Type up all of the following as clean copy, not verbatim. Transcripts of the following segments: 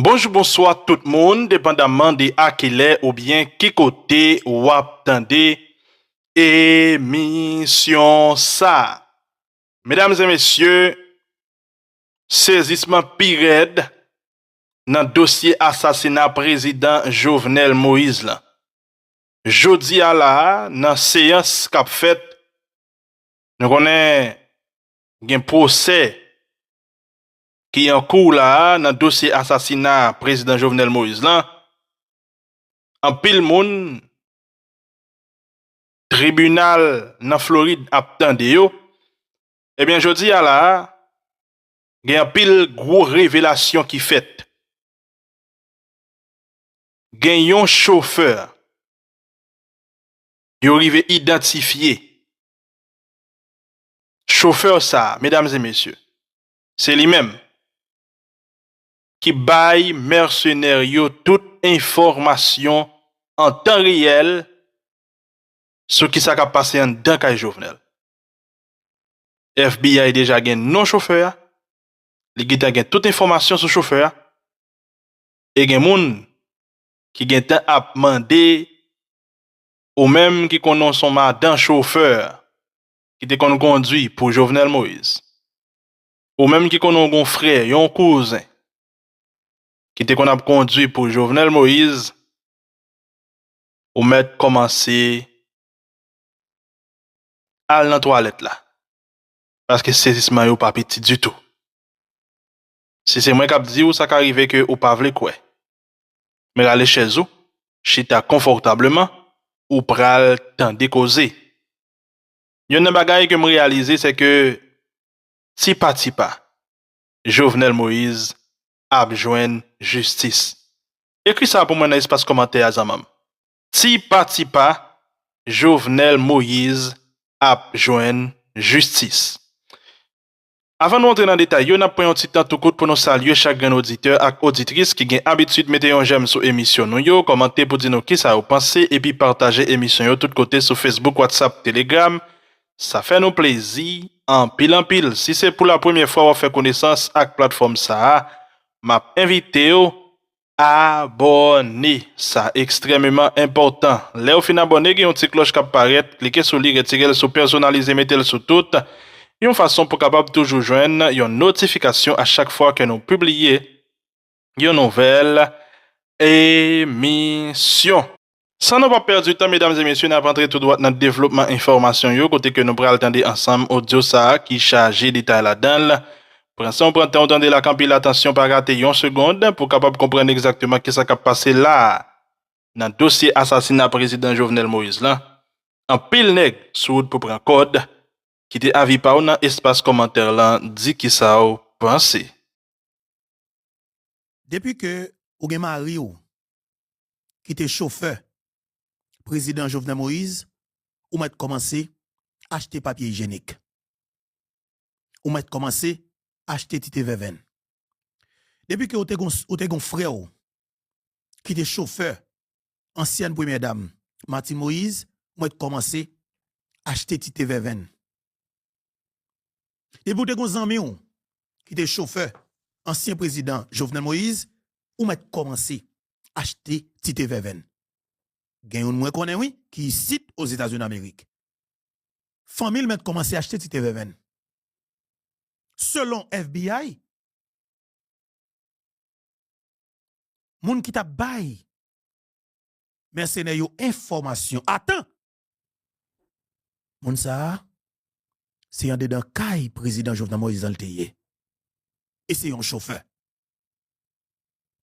Bonjour, bonsoir tout le monde, dépendamment de à quel est ou bien qui côté ou attendez émission ça. Mesdames et messieurs, saisissement pirate dans le dossier assassinat président Jovenel Moïse là. Jodi à la, dans séance qu'a fait, nous connaissons un procès qui est en cours là, dans le dossier assassinat président Jovenel Moïse là. En pile moun tribunal dans Floride attendé yo. Eh bien, jodi à la, il y a pile gros révélation qui fait. Gen un chauffeur, yo arrivé identifié. Chauffeur ça, mesdames et messieurs, c'est lui-même qui baille mercenaires yo toute information en temps réel sur qui ça a passé en dans kay Jovenel. FBI déjà gen non chauffeur, li gen toute information sur chauffeur et gen moun qui gen temps à demander ou même qui connaît son madame chauffeur qui te kon conduit pour Jovenel Moïse. Ou même qui connaît un frère, un cousin qui te kon a conduit pour Jovenel Moïse ou mettre commencer à la toilette là. Parce que saisissement yo pas petit du tout. Si c'est moi qui dit ou ça qu'arrive que ou pas vle quoi. Mais aller chez vous, chita confortablement ou pral tande causer. Yon nan bagay que me réaliser c'est que ti pa Jovenel Moïse a besoin justice. Écris ça pour moi dans l'espace commentaire à Zamam. Ti pa Jovenel Moïse a besoin justice. Avant de rentrer dans le détail, nous avons pris un petit temps tout court pour nous saluer chaque grand auditeur et auditrice qui a l'habitude de mettre un j'aime sur l'émission. Nous commenter pour dire nous qui ça vous pensez et puis partager l'émission de tous côtés sur Facebook, WhatsApp, Telegram. Ça fait nous plaisir en pile. Si c'est pour la première fois vous fait connaissance avec la plateforme ça, m'a invité à abonner. Ça extrêmement important. Là au fin abonner, il y a une petite cloche qui apparaît, cliquez sur lui, retirez-le sur personnaliser, mettez-le sur tout. Une façon pour capable toujours joindre une notification à chaque fois que nous publions une nouvelle émission. Sans ne pas perdre du temps, mesdames et messieurs, nous allons rentrer tout droit dans le développement information côté que nous pourrons attendre ensemble audio ça qui chargé détail là-dedans. Pour l'instant, on prend le temps de la camper l'attention par rater une seconde pour capable comprendre exactement ce qui s'est passé là dans le dossier assassinat président Jovenel Moïse là. En pile nèg sous pour prendre code qui te avis pas ou dans espace commentaire là dit qui ça ou pensé. Depuis que ou gen mari ou qui était chauffeur président Jovenel Moïse, ou m'a commencé acheter papier hygiénique. Ou m'a commencé acheter tite verveine. Depuis que ou te gon frère ou, qui était chauffeur ancienne première dame Martin Moïse, ou m'a commencé acheter tite verveine. Depuis que ou te gon zanmi ou qui était chauffeur ancien président Jovenel Moïse, ou m'a commencé acheter tite verveine. Gen yon mwen konnen oui qui ici aux États-Unis d'Amérique. Famille m'a commencé à acheter tite verveine. Selon FBI, moun qui t'a bay mercenaire yo information. Attends. Moun ça c'est un dedans kay président Jovenel Moïse Alteye. Et c'est un chauffeur.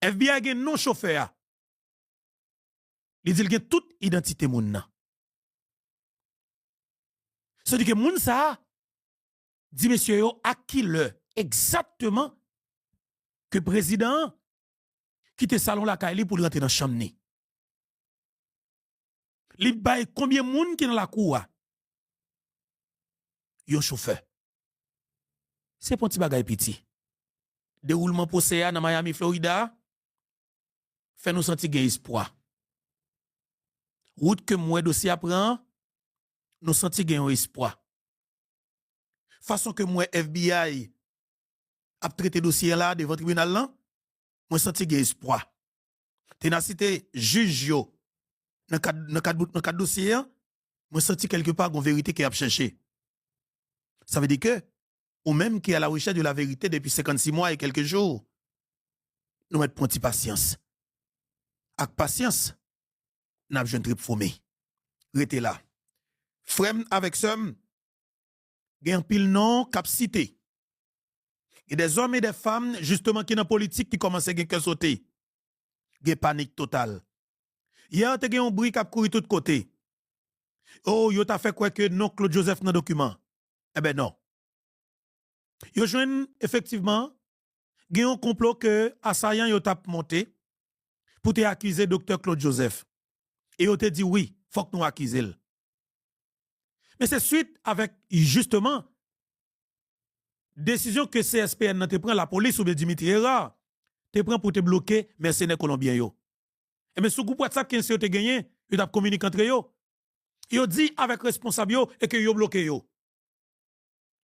FBI gen non chauffeur. Il dit gen toute identité moun nan. C'est-à-dire que moun ça dit monsieur yo à qui l'heure exactement que président quitte salon la Kaili pour rentrer dans chambre ni. Li bay combien moun qui dans la cour? Yon chauffeur. C'est pour petit bagay petit. Déroulement procès dans Miami, Florida, fait nous sentir gen espoir. Route que moi dossier apprend, nous sentir gen espoir. Façon que moi FBI a traité dossier là devant tribunal là, moi senti gen espoir. Ténacité juge yo dans cadre dossier, moi senti quelque part une vérité qui a cherché. Ça veut dire que ou même qui est à la recherche de la vérité depuis 56 mois et quelques jours, nous mettons un petit patience. Avec patience, nous avons un trip formé. Restez là. Frère avec somme, il y a un pile nom cap cité. Il y a des hommes et des femmes, justement, qui sont dans la politique, qui commencent à gagner sauter. Il y a panique totale. Hier, il y a un bruit qui a couru de tous côtés. Oh, yo t'a fait quoi que non Claude Joseph dans le document? Eh ben non. Yo joine effectivement, il y a un complot que assaillant yo t'a monté pour te accuser docteur Claude Joseph. Et yo te dit oui, faut que nous accuser. Mais c'est suite avec justement décision que CSPN te prend la police ou bien Dimitri Hera te prend pour te bloquer mercenaires colombiens yo. Et mais sous groupe WhatsApp qui te gagné, yo t'a communiqué entre yo. Yo dit avec responsable yo et que yo bloqué yo.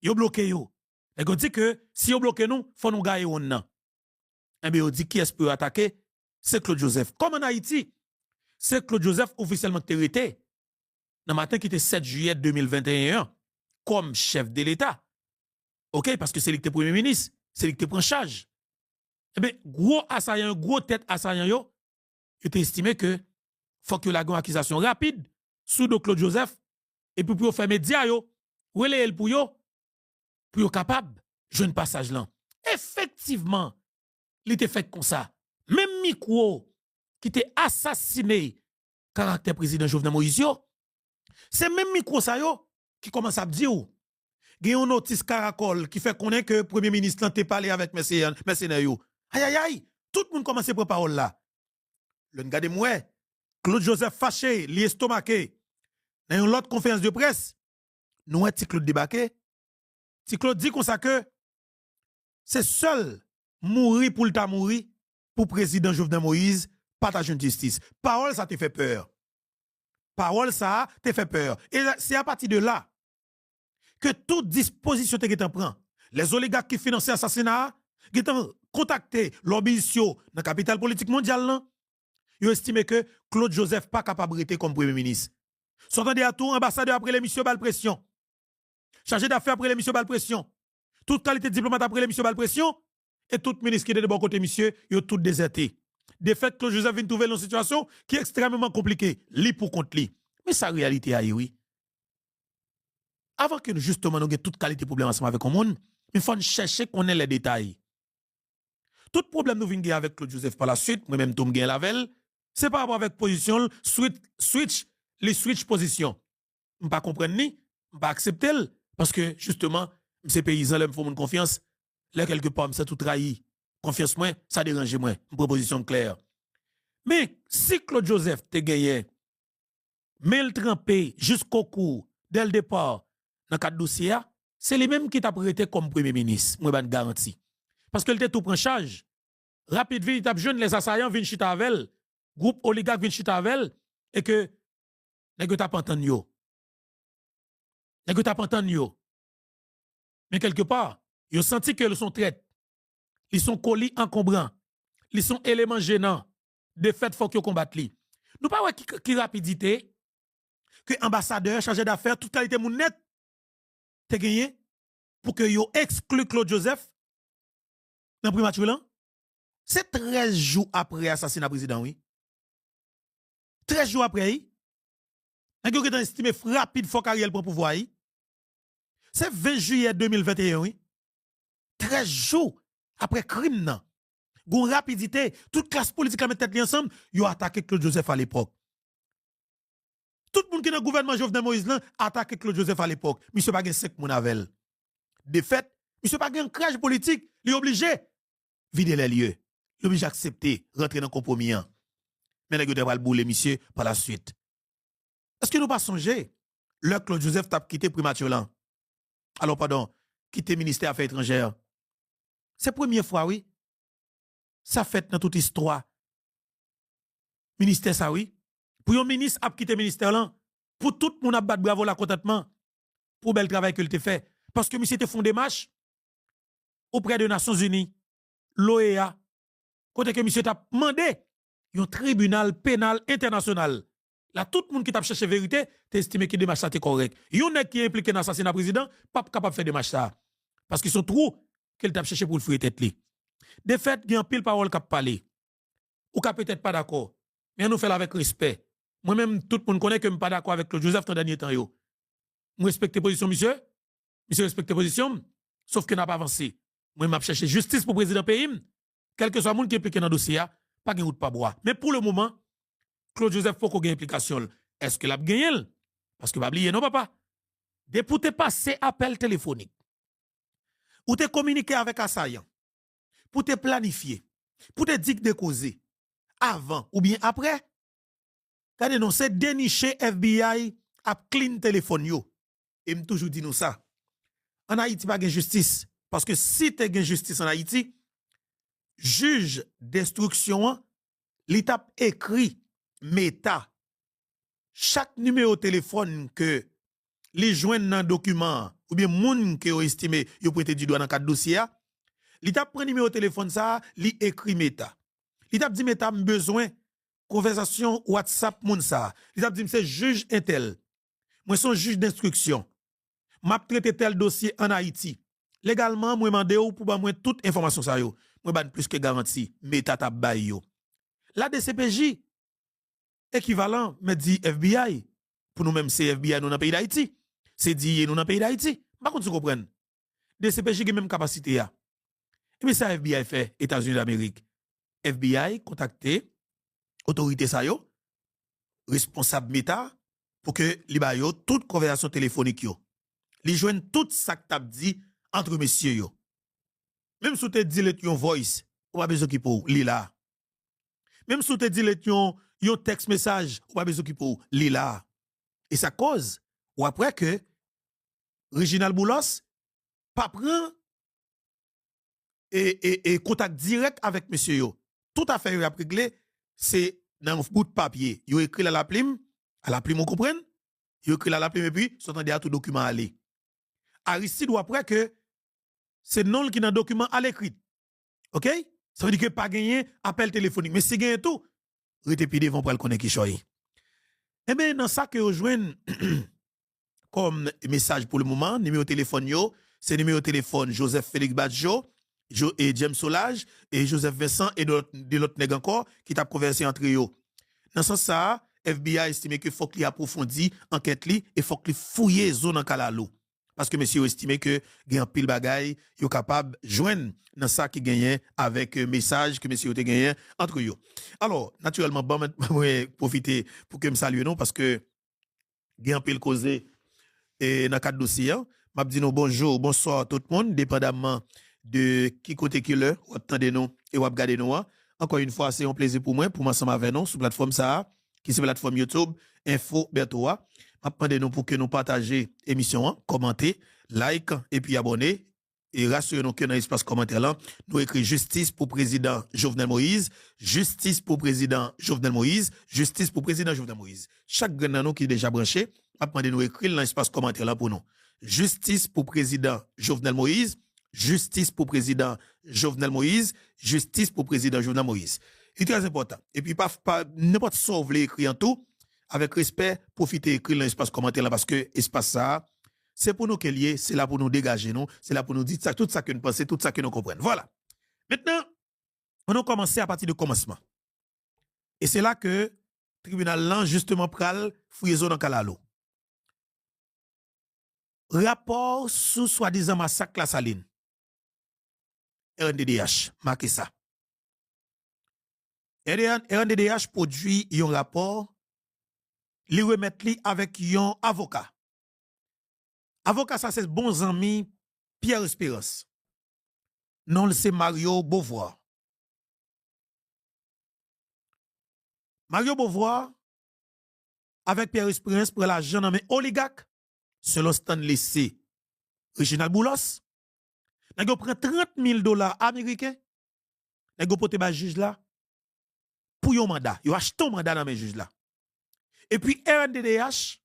Yo bloqué yo. Et qu'on dit que si yo bloqué nous, faut nous gagner on nan. Et bien yo dit qui est-ce peut attaquer? C'est Claude Joseph. Comme en Haïti, c'est Claude Joseph officiellement terrorité. Dans matin qui était 7 juillet 2021 comme chef de l'État. OK, parce que c'est lui qui est premier ministre, c'est lui qui prend charge. Eh bien, gros assaillant, gros tête assaillant yo, il était estimé que faut que la accusation rapide sous de Claude Joseph et puis pour faire média yo, relé pour yo capable jeune passage là. Effectivement, il était fait comme ça. Même micro qui était assassiné caractère président Jovenel Moïse yo, c'est même micro ça yo qui commence à dire ou il y a un notice caracol qui fait connaître que premier ministre t'est parlé avec mercenaires yo. Aïe aïe aïe, tout le monde commence à prendre parole là. Le gars de moi, Claude Joseph fâché, li estomaqué. Dans une autre conférence de presse, nous ti Claude débarqué. Ti Claude dit comme ça que c'est seul mourir pour le ta mourir pour président Jovenel Moïse partager une justice. Parole ça te fait peur. Parole ça te fait peur. Et c'est à partir de là que toute disposition te prend. Les oligarques qui financent l'assassinat, qui ont contacté l'obisio dans la capitale politique mondiale, ils ont estimé que Claude Joseph pas capable de rester comme premier ministre. Sortant de tout, ambassadeur après l'émission Balpression. Chargé d'affaires après l'émission Balpression. Toute qualité de diplomate après l'émission Balpression. Et tout ministre qui est de bon côté, monsieur, ils ont tout déserté. De fait, Claude Joseph vient trouver une situation qui est extrêmement compliquée. Li pour contre li. Mais sa réalité, oui. Avant que nous, justement, nous ayons toute qualité de problème ensemble avec le monde, il faut chercher qu'on ait les détails. Tout problème nous venons avec Claude Joseph par la suite, moi-même, tout me gagne la veille, c'est par rapport avec position, switch position. Je ne pas comprendre ni, je pas accepter, parce que, justement, ces paysans, là, me font une confiance, là, quelque part, ça tout trahi. Confiance moi, ça dérange moi, une proposition claire. Mais, si Claude Joseph te gagné, mais le trempé jusqu'au cou, dès le départ, dans le cadre dossier, c'est les mêmes qui t'a prêté comme premier ministre, moi, ben garantie. Parce que le tout prend charge. Rapide vite, t'a jeune les assaillants viennent chita avec, groupe oligarque viennent chita avec, et que, n'est-ce t'as pas entendu yo. N'est-ce t'as pas entendu yo. Mais quelque part, ils ont senti qu'ils sont traites. Ils sont colis encombrants. Ils sont éléments gênants. De fait, faut qu'ils combattent li. Nous pas ouais qui rapidité, que ambassadeur, chargé d'affaires, toute qualité moun net, te gagné, pour que yo exclu Claude Joseph, dans le primature là. C'est 13 jours après l'assassinat président, oui. 13 jours après, oui. N'a-t-il que estimé rapide, faut qu'Ariel prend pouvoir, oui. C'est 20 juillet 2021, oui. 13 jours après crime, nan. Gon rapidité, toute classe politique a mis tête ensemble, yo attaqué Claude Joseph à l'époque. Tout le monde qui est dans le gouvernement Jovenel Moïse a attaqué Claude Joseph à l'époque. Monsieur pas gen 5 moun avel. De fait, monsieur pas gen crash politique, il est obligé vider les lieux. Il est obligé d'accepter, rentrer dans le compromis. Mais il devra le bouler, monsieur, par la suite. Est-ce que nous pas songer, le Claude Joseph t'a quitté prématurément? Alors, pardon, quitté ministère des Affaires étrangères. C'est la première fois, oui. Ça fait dans toute histoire. Ministère, ça, oui. Pour un ministre a quitté le ministère là, pour tout le monde a battu bravo la contentement, pour bel travail qu'il te fait. Parce que monsieur te font des marches auprès des Nations Unies, l'OEA, Côté que monsieur t'a demandé un tribunal pénal international. Là, tout le monde qui t'a cherché vérité, t'as estimé que démarche ça était correct. Yon nèg qui est impliqué dans l'assassinat président, pas capable de faire démarche ça. Parce qu'ils sont trop qu'elle t'a cherché pour le fouiller tête li. De fait, il y a un pile parole qui a parlé. Ou qui peut-être pas d'accord. Mais nous faisons avec respect. Moi-même, tout le monde connaît que je ne suis pas d'accord avec Claude Joseph dans le dernier temps. Je respecte position, monsieur. Monsieur respecte position. Sauf que n'a pas avancé. Moi, je cherché justice pour le président pays. Quel que soit le monde qui est impliqué dans le dossier, pas de route pas bois. Mais pour le moment, Claude Joseph faut qu'on ait implication. Est-ce qu'il a gagné? Parce que va oublier, non, papa. Dès pour te passer appel téléphonique, ou te communiquer avec assaillant, pour te planifier, pour te dire de causer, avant ou bien après, quand non, c'est dénicher FBI à clean téléphone yo. Et me toujours dit nous ça. En Haïti, pas de justice. Parce que si tu as justice en Haïti, juge d'instruction, l'étape écrit, méta, chaque numéro de téléphone que les joignent dans document, ou bien moun que ont estimé, yo prêté du doigt dans cadre dossier, l'étape prend numéro de téléphone ça, li écrit méta. L'étape dit méta besoin conversation WhatsApp moun ça. L'étape dit c'est juge intel. Moi son juge d'instruction. M'a traité tel dossier en Haïti. Légalement, moi mandé ou pour moi toute information ça yo. Moi ban plus que garantie, méta t'a bay yo. La DCPJ équivalent me dit FBI. Pour nous même c'est FBI nous dans le pays d'Haïti. C'est dit nous dans le pays d'Haïti. Par contre, tu comprends. DCPJ a même capacité ya. Et mais ça FBI fait États-Unis d'Amérique. FBI contacté autorité ça yo responsable méta pour que li ba yo toute conversation téléphonique yo. Li joignent tout ça que t'a dit entre messieurs yo. Même si tu dit le yon voice, ou pas besoin qui pour li là. Même si tu dit le yon texte message, ou pas besoin qui pour li là. Et ça cause ou après que Reginald Boulos pas prend et contact direct avec monsieur yo. Tout à fait réglé, c'est dans un bout de papier. Yo écrit à la plume, vous comprenez? Yo écrit à la plume et puis s'entendez à tout document aller. Aristide ou après que c'est non qui dans le document à l'écrit. OK? Ça veut dire que pas gagné appel téléphonique, mais si gagné tout, rete pi devant pour le connaître qui choy. Eh bien dans ça que rejoignent comme message pour le moment, numéro de téléphone yo, c'est numéro de téléphone Joseph Félix Badjo et James Solage et Joseph Vincent et de l'autre nèg encore qui t'a conversé entre eux. Dans ce sens ça, FBI estime que faut qu'il approfondit enquête li et faut qu'il fouiller zone en Kalalo. Parce que monsieur estime que gen pile bagay yo capable joindre dans ça qui gagne avec message que monsieur te gagné entre eux. Alors, naturellement bon moi profiter pour que me saluer non parce que gen pile causé et dans cadre dossier, m'a dit nous bonjour, bonsoir tout le monde dépendamment de qui côté qui le ou attendez nous et ou regarder nous. Encore une fois, c'est un plaisir pour moi pour m'ensemble avec nous sur plateforme ça qui c'est plateforme YouTube Info Bertoa. M'a demandé nous pour que nous partager émission, commenter, like et puis abonner et rassurez-nous que dans l'espace commentaire là, nous écrit justice pour président Jovenel Moïse, justice pour président Jovenel Moïse, justice pour président Jovenel Moïse. Chaque grand nous qui est déjà branché, m'a demandé nous écrire dans l'espace commentaire là pour nous. Justice pour président Jovenel Moïse, justice pour président Jovenel Moïse, justice pour président Jovenel Moïse. C'est très important. Et puis pas n'importe ça vous voulez écrire en tout avec respect, profitez écrire dans l'espace commentaire là parce que espace ça c'est pour nous qu'elle y est, c'est là pour nous dégager nous, c'est là pour nous dire ça, tout ça que nous pensons, tout ça que nous comprenons. Voilà. Maintenant, on a commencé à partir du commencement. Et c'est là que le tribunal là justement pral fouiller zone en Kalalo. Rapport sous soi-disant massacre la Saline. RNDDH, marquez ça. RNDDH produit un rapport, li remettre li avec un avocat. Avocat ça c'est bon ami Pierre Espérance. Non, c'est Mario Beauvoir. Mario Beauvoir avec Pierre Espérance pour l'argent dans mes oligarques selon Stanley C. Reginald Boulos. N'a go prend $30,000 américains. N'a go pote ba juge là pour yon mandat. Yo achète un mandat dans mes juges là. Et puis RNDDH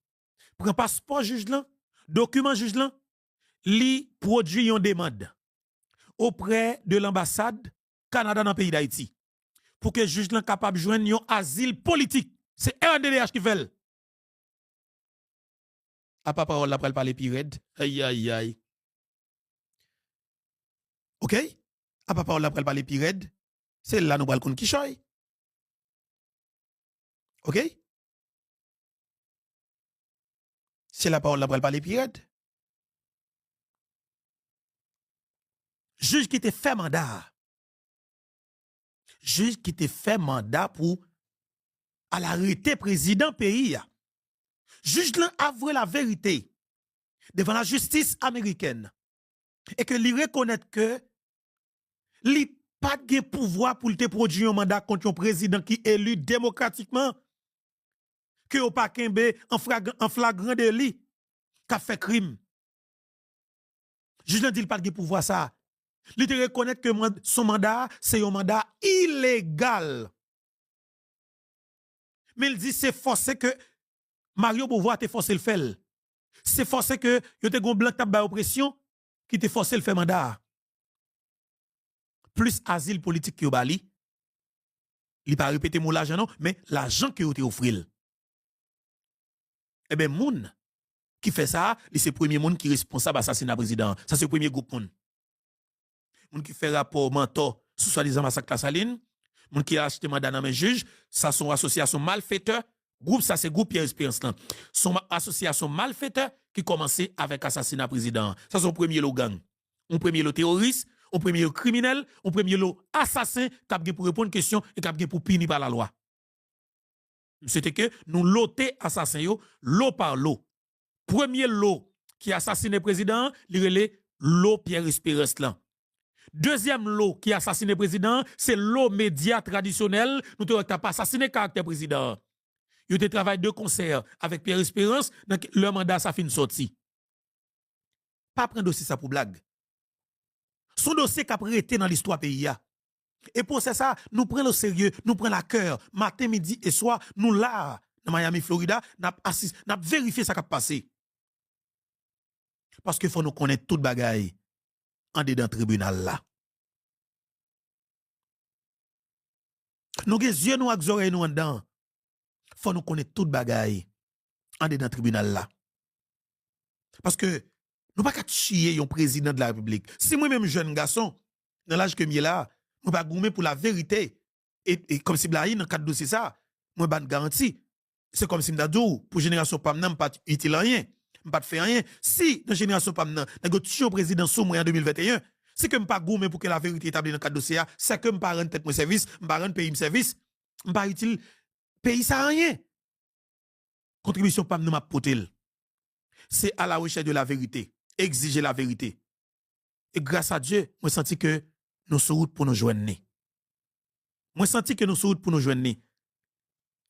prend passeport juge là, document juge là, li produit une demande auprès de l'ambassade Canada dans le pays d'Haïti. pour que le juge soit capable de joindre un asile politique. C'est RDDH qui fait. À pas parole, après, parler pirate. Aïe, aïe, aïe. OK? À pas parole, après, parler pirate. C'est là, nous parlons contre qui choy. OK? C'est la parole, après, parler pirate. Juge qui te fait mandat. Juge qui te fait mandat pour à l'arrêté président pays. Juge là avouer la vérité devant la justice américaine et que lui reconnaître que lui pas de pouvoir pour te produire un mandat contre un président qui est élu démocratiquement que au pas kembe en flagrant délit qu'a fait crime. Juge là dit pas de pouvoir ça. Lui te reconnaître que son mandat c'est un mandat illégal. Mais il dit c'est forcé que Mario Beauvoir te forcé le faire. C'est forcé que yo te gon blanc tap ba oppression qui te forcé le faire mandat. Plus asile politique que bali. Il pas répéter mon l'argent non, mais l'argent que yo te offril. Eh ben moun qui fait ça, c'est le premier monde qui est responsable assassinat président. Ça c'est le premier groupe moun. Moun qui fait rapport mentor sous soi-disant massacre la Saline, moun qui a acheté mandat dans mes juges, ça son association malfaiteur. Groupe ça c'est groupe Pierre Espérance là. Son association malfaiteur qui commençait avec assassinat président. Ça son premier lot gang. Un premier lot terroriste, un premier lot criminel, un premier lot assassin qui pour répondre question et qui pour punir par la loi. C'était que nous loté assassin yo lot par lot. Premier lot qui assassiné président, il relait lot Pierre Espérance là. Deuxième lot qui assassiné président, c'est lot média traditionnel, nous t'avons pas assassiné caractère président. Yo te travail de concert avec Pierre Espérance, donc leur mandat ça fin sorti. Pas prendre dossier ça pour blague. Son dossier qu'a prêté dans l'histoire pays a. Et pour ça, nous prenons au sérieux, nous prenons à cœur, matin, midi et soir, nous là, dans Miami, Florida, n'a vérifié ça qui a passé. Parce qu'il faut nous connaître toute bagaille en dedans tribunal là. Nous avons les yeux, nous avons les oreilles, nous en dedans. Faut nous connaître toute bagaille en dedans tribunal là. Parce que nous pas qu'à chier un président de la République. Si moi-même jeune garçon, dans l'âge que je là, je pas goumer pour la vérité. Et comme si Blahi, dans le cadre de dossier ça, moi pas de garantie. C'est comme si m'dadou, pour génération Pamnan, pas utile rien. Pas de faire rien. Si, dans génération Pamnan, n'a tué un président sous moi en 2021, c'est que m'pas goumer pour que la vérité établie dans le cadre de dossier, c'est que m'pas rendre tête mon service, m'pas rendre pays mon service, m'pas utile pays ça rien. Contribution Pamnan m'a potel. C'est à la recherche de la vérité. Exiger la vérité. Et grâce à Dieu, moi senti que nous sommes route pour nous joindre. Moi senti que nous sommes route pour nous joindre.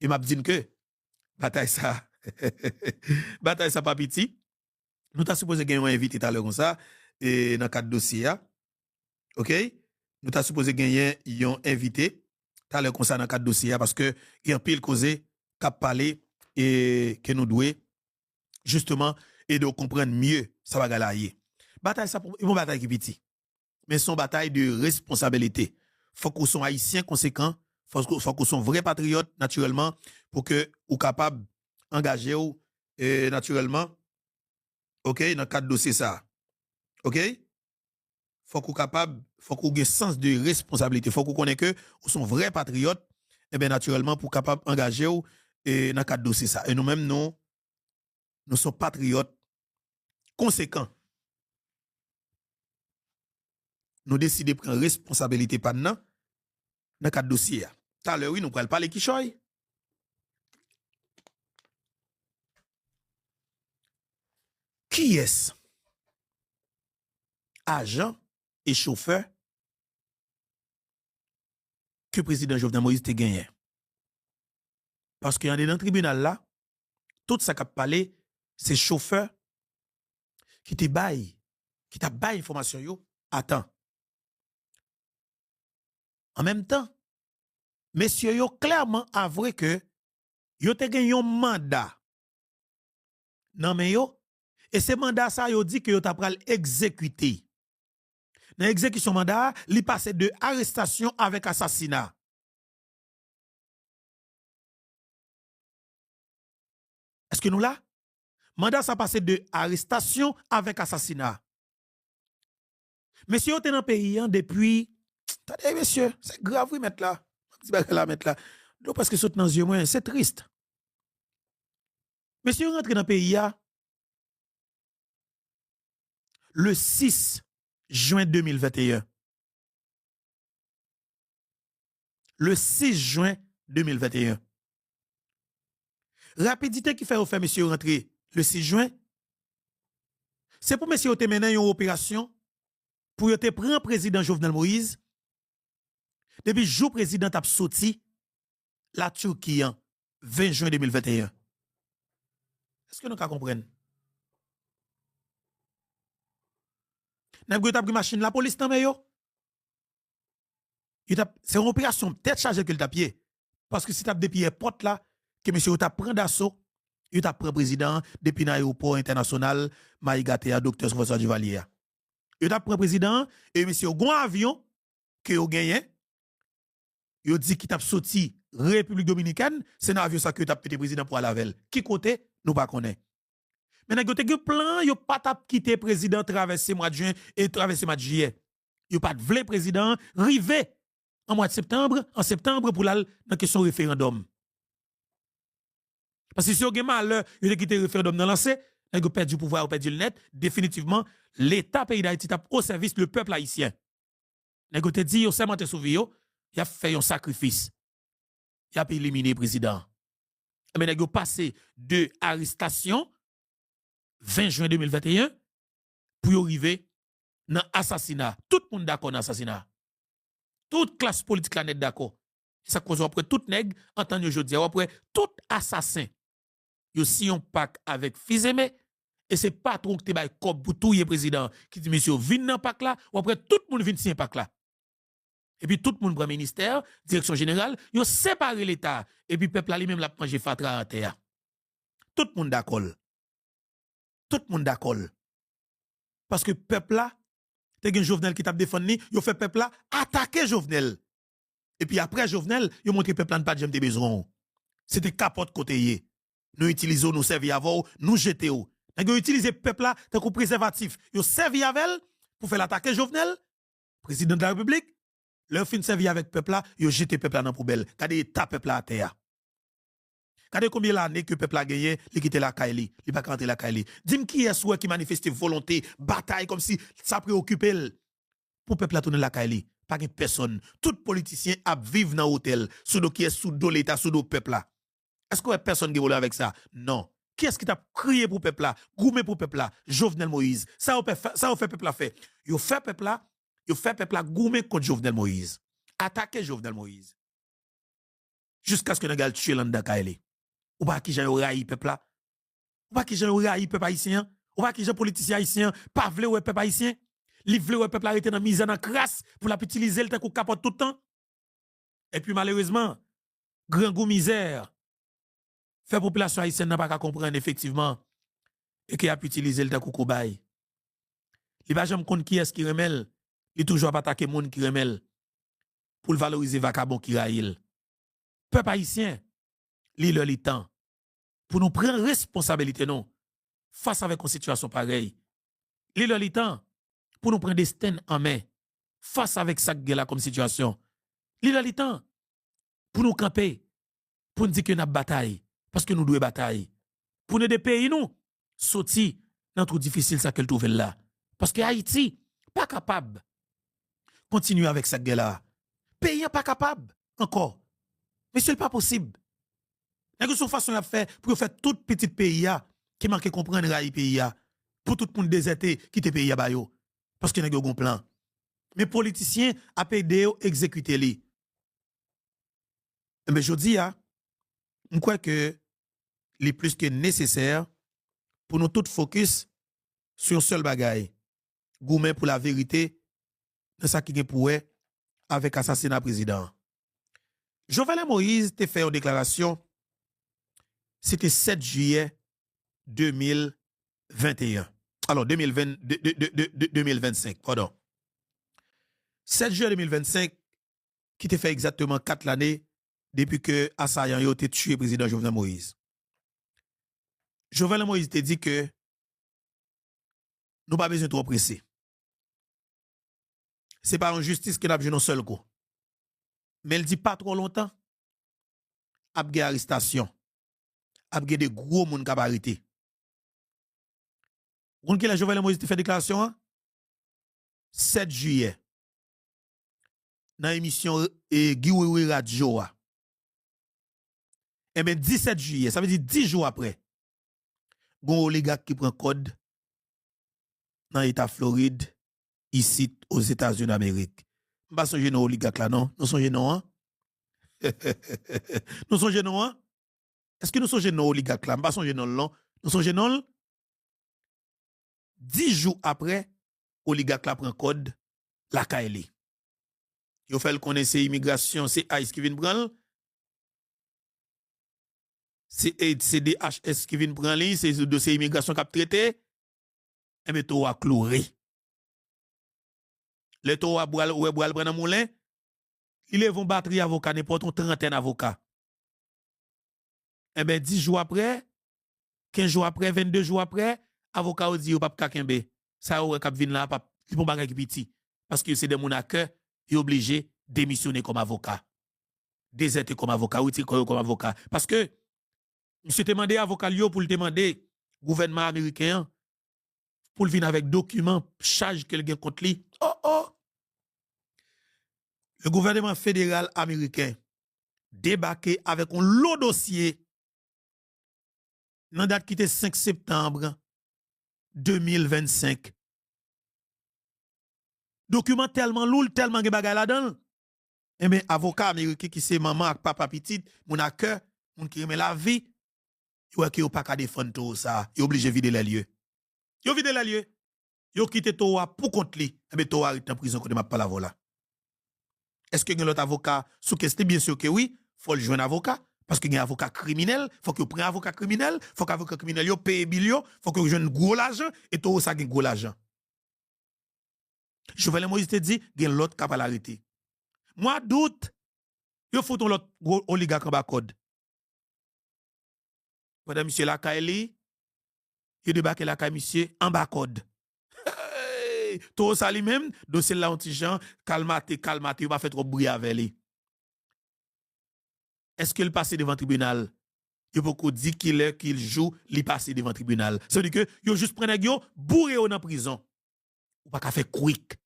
Et m'a dit que bataille ça bataille ça pas petit. Nous t'a supposé gagner un invité tout à l'heure comme ça et dans cadre dossier. OK? Nous t'a supposé gagner un invité tout à l'heure comme ça dans cadre dossier parce que il y a pile causé qu'a parler et que nous doit justement et de comprendre mieux ça va galayer. Bataille ça pour une bataille qui petit. Mais son bataille de responsabilité. Faut qu'on soit haïtien conséquent, faut qu'on soit vrai patriote naturellement pour que ou capable engager ou naturellement OK dans cadre dossier ça. OK? Faut qu'on capable, faut qu'on ait sens de responsabilité, faut qu'on connaisse que ou sont vrais patriotes et bien naturellement pour capable engager ou dans cadre dossier ça. Et nous-mêmes nous sommes patriotes conséquents. Nous décidons de prendre responsabilité pendant dans le cadre dossier. Tout à l'heure, oui, nous prenons parler qui choy. Qui est-ce? Agent et chauffeur que le président Jovenel Moïse te gagné. Parce qu'il y a dans le tribunal là, tout ça qui a parlé, c'est chauffeur qui te baille, qui t'a baille information yo, attends. En même temps, messieurs yo clairement avoué que yo te gagné un mandat. Non mais yo, et ce mandat ça yo dit que yo t'a pral exécuter. Dans l'exécution mandat, li passe de arrestation avec assassinat. Est-ce que nous là? Mandat ça passé de arrestation avec assassinat. Monsieur, vous êtes dans le pays depuis. Attendez, monsieur, c'est grave, oui, mettre là. Mettre là. Donc, parce que saute dans les yeux, moi, c'est triste. Monsieur, rentre dans le pays le 6 juin 2021. Le 6 juin 2021. Rapidité qui fait au fait monsieur rentrer le 6 juin. C'est pour monsieur te mener une opération pour te prendre président Jovenel Moïse. Depuis jour président a sorti la Turquie en 20 juin 2021. Est-ce que nous comprenons? N'a pas pris machine la police dans yo. C'est une opération tête chargée que le tapier. Parce que si tu as des pieds porte là, que monsieur t'a prend d'assaut, il t'a pris président depuis l'aéroport international Maïgatea docteur François Duvalier. Il t'a pris président et monsieur gon avion que yo gagné. Il dit qu'il t'a sorti République Dominicaine, c'est dans avion ça que t'a pété président pour la veille. Qui côté nous pas connaît. Mais n'a gote plan, yo pas t'a quitter président traverser mois de juin et traverser mois de juillet. Yo pas de vrai président rivé en mois de septembre, pour la dans question référendum. Parce que si vous avez malheur, vous avez quitté le référendum dans lancé, vous avez perdu le pouvoir, vous avez perdu le net, définitivement, l'État pays d'Haïti est au service du peuple haïtien. Vous avez dit, vous avez sermenté sur vous, vous avez fait un sacrifice. Vous avez éliminé le président. Mais vous avez passé de arrestation 20 juin 2021 pour arriver dans l'assassinat. Tout le monde d'accord dans l'assassinat. Toute classe politique là net d'accord. Ça cause après tout nègre entend aujourd'hui après tout assassin. Yo si on pack avec Fizeme et c'est patron qui te bay comme pour tout président qui dit monsieur vinn dans pack là ou après tout le monde vinn signer pack là. Et puis tout le monde prend ministère, direction générale, yo séparé l'état et puis peuple là lui-même l'a manger fatra en terre. Tout le monde d'accord. Tout le monde d'accord. Parce que peuple là te gen Jovenel qui t'a défendu, yo fait peuple là attaquer Jovenel. Et puis après Jovenel, yo montre peuple là pas de j'aime besoin. C'était capote côté yé. Nous utilisons nous servir avant, nous jeter ou. Nous utilisons peuple là tant que préservatif. Yo servi avec pour faire l'attaquer Jovenel, président de la République. Leur fin servi avec peuple là, yo jeté peuple là dans poubelle. Kade ta peuple là à terre. Kade combien l'année que peuple a gagné, li quitte la Kaili, li pas rentrer la Kaili. Dis-moi qui est souhait qui manifeste volonté, bataille comme si ça préoccupe pour peuple la tourner la Kaili. Pas de personne. Tout politicien a vivre dans hôtel, sous qui est sous do l'état, sous do peuple là. Est-ce qu'il y a personne qui voulait avec ça? Non. Qui est-ce qui t'a crié pour peuple là, goumé pour peuple là? Jovenel Moïse. Ça on fait peuple là fait. Yo fait peuple là goumé contre Jovenel Moïse. Attaquer Jovenel Moïse. Jusqu'à ce que nous tuer l'anda Kaili. Ou pas qui j'en raï peuple là? Ou pas qui j'en raï peuple haïtien? Ou pas qui j'en politicien haïtien pas vle ou peuple haïtien? Li vle ou peuple arrêté dans misère dans crasse pour la utiliser le temps qu'on capote tout le temps. Et puis malheureusement, grand goût misère fait population haïtienne n'a pas qu'à comprendre effectivement et qui a pu utiliser le temps qu'on cobaye. Li va jamais compte qui est-ce qui remel, li toujours pas attaquer monde qui remel pour le valoriser vacabon qui raïl. Peuple haïtien, li le temps pour nous prendre responsabilité non face avec une situation pareille. Li le temps pour nous prendre destin en main face avec ça là comme situation. Li le temps pour nous camper pour nous dire que nous avons bataille parce que nous devons bataille. Pour nous des pays nous sorti dans trop difficile ça qu'elle trouve là parce que Haïti pas capable continuer avec ça là. Pays pas capable encore. Mais c'est pas possible. N'est-ce son façon à faire pour faire tout petit pays qui manque comprendre le pays pour tout le monde déserter quitter pays ba yo parce que n'a un plan. Mais politiciens a aidé exécuter li. Mais je dis je crois que les plus que nécessaire pour nous tout focus sur un seul bagaille. Goumen pour la vérité dans ça qui est pour avec assassinat président. Jovenel Moïse te fait une déclaration. C'était 7 juillet 2021. Alors 2025, pardon. 7 juillet 2025 qui te fait exactement 4 l'année depuis que assaillant yo te tué président Jovenel Moïse. Jovenel Moïse te dit que nous pas besoin de trop presser. C'est pas en justice que nous avons un seul coup. Mais il dit pas trop longtemps, a une arrestation, a de gros moun qui arrêté. Vous savez que la Jovenel Moïse te fait déclaration, hein? 7 juillet, dans l'émission Guiwi Radio. Eh bien, 17 juillet, ça veut dire 10 jours après, un oligarque qui prend code dans l'État Floride, ici aux États-Unis d'Amérique. Nous ne sommes pas oligarque là, non? Nous sommes non, hein? Nous sommes non, hein? Est-ce que nous sommes non oligarque là? Nous ne sommes pas non, nous sommes non. 10 jours après, oligarque là prend code, la KLE. Yo fait le connaître immigration, c'est ICE qui vient prendre. C'est DHS qui vient prendre, c'est le dossier immigration qui a traité. Et bien, tout a chloré. Le tout a boire prendre moulin. Il est vont batterie avocat, n'importe une trentaine d'avocats. Et bien, 10 jours après, 15 jours après, 22 jours après, avocat dit ou pas kakembe. Ça ou k'ap vinn là pas bon bagay ki petit parce que c'est des moun à cœur, il obligé démissionner comme avocat. Déserter comme avocat ou comme avocat parce que monsieur demandé avocat Lio pour le demander gouvernement américain pour le venir avec document charge quelqu'un contre lui. Oh. Le gouvernement fédéral américain débarqué avec un lot dossier dans date qui était 5 septembre 2025. Document tellement lourd, tellement de bagay là-dedans. Eh bien, avocat américain qui c'est maman avec papa petit, mon à cœur, mon qui aime la vie, il a pas qu'à défendre tout ça. Il est obligé de vider les lieux. Il vide les lieux. Il quitté Toa pour contre lui. Eh bien, Toa est en prison quand il m'a pas la vola. Est-ce que l'autre avocat sous question? Bien sûr que oui. Faut le jouer un avocat. Parce qu'il y a un avocat criminel. Faut qu'il prenne un avocat criminel. Faut qu'un avocat criminel paye bilio. Faut qu'il joue un gros l'argent. Et tout ça gagne gros l'argent. Jovenel Moïse te dit, il y a l'autre qui va l'arrêter. Moi, doute, il faut l'autre oligarque en bas code. Madame, monsieur Lakaeli, il débarque la monsieur en bas code. Tout ça lui-même, dossier là, anti-gens, calmate, il va faire trop bruit avec lui. Est-ce qu'il passe devant le tribunal? Il faut qu'on dise qu'il joue, il passe devant le tribunal. Ça veut dire que, il juste prendre un bourré dans la prison. Ou pas qu'à faire quick.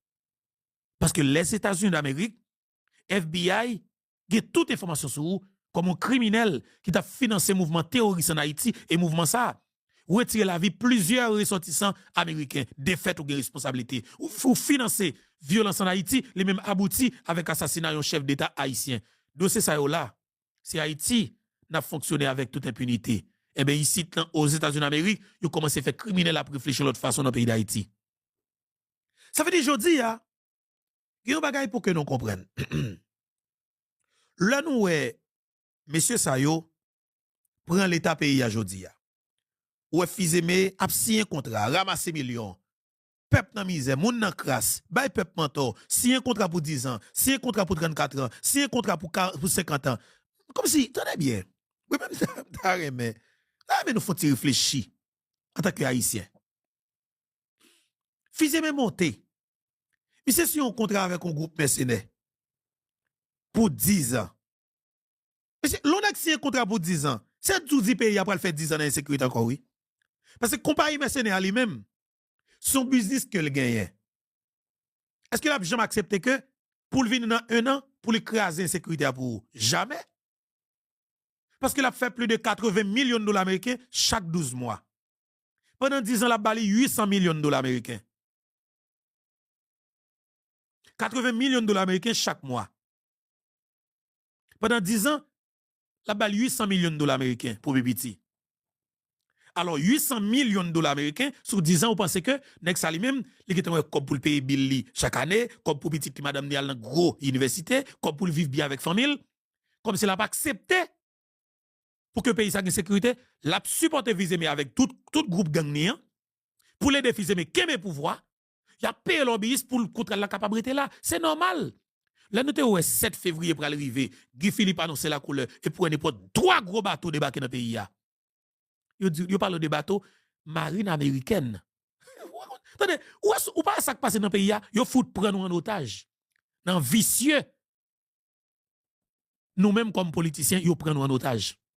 Parce que les États-Unis d'Amérique, FBI, il y a toute information sur vous, comme un criminel qui a financé mouvement terroriste en Haïti et mouvement ça, retirer la vie plusieurs ressortissants américains, défaite ou responsabilité. Ou financer violence en Haïti, les mêmes aboutis avec assassinat d'un chef d'État haïtien. Donc c'est ça là. C'est Haïti n'a fonctionné avec toute impunité. Eh bien ici, aux États-Unis d'Amérique, ils ont commencé à faire criminel à réfléchir de l'autre façon dans le pays d'Haïti. Ça veut dire aujourd'hui, il y a un bagage pour que nous comprenions. Là, nous, monsieur Sayo, prend l'État pays aujourd'hui. Ou Fizeme a signé un contrat, ramasse millions. Peuple dans misère, moun nan crasse, bay peuple mentor, signé un contrat pour 10 ans, signé un contrat pour 34 ans, signé un contrat pour 50 ans. Comme si, tenez bien. Oui, même mais nous faut réfléchir en tant que haïtien. Fizeme monté. Mais c'est si on contrat avec un groupe mercenaire pour 10 ans. L'on a signé un contrat pour 10 ans. C'est tout dit pays après le fait 10 ans d'insécurité encore, oui. Parce que compagnie mercenaire lui-même, son business que le gagne. Est-ce qu'il a jamais accepté que pour le venir dans 1 an, pour l'écraser l'insécurité pour vous? Jamais. Parce qu'il a fait plus de 80 millions de dollars américains chaque 12 mois. Pendant 10 ans, il a bali 800 millions de dollars américains. 80 millions de dollars américains chaque mois. Pendant 10 ans, il a bali 800 millions de dollars américains pour BBT. Alors, 800 millions de dollars américains, sur 10 ans, vous pensez que, Nex lui-même, il est comme pour le payer Billy chaque année, comme pour petite madame Nial dans gros université, comme pour le vivre bien avec famille, comme s'il n'a pas accepté pour que le pays soit en sécurité, l'a supporté Fizeme avec tout groupe gangnéen, pour les défiser, mais qu'est-ce pouvoir, il a payé lobbyiste pour contre la capacité là. C'est normal. La note est 7 février pour arriver, Guy Philippe annonce la couleur, et pour n'importe 3 gros bateaux débarquer dans le pays. Yo parle de bateau marine américaine. Attendez, ou pas ça qui passe dans le pays, yo fout prendre en otage. Dans vicieux. Nous-mêmes, comme politiciens, yo prendre en otage.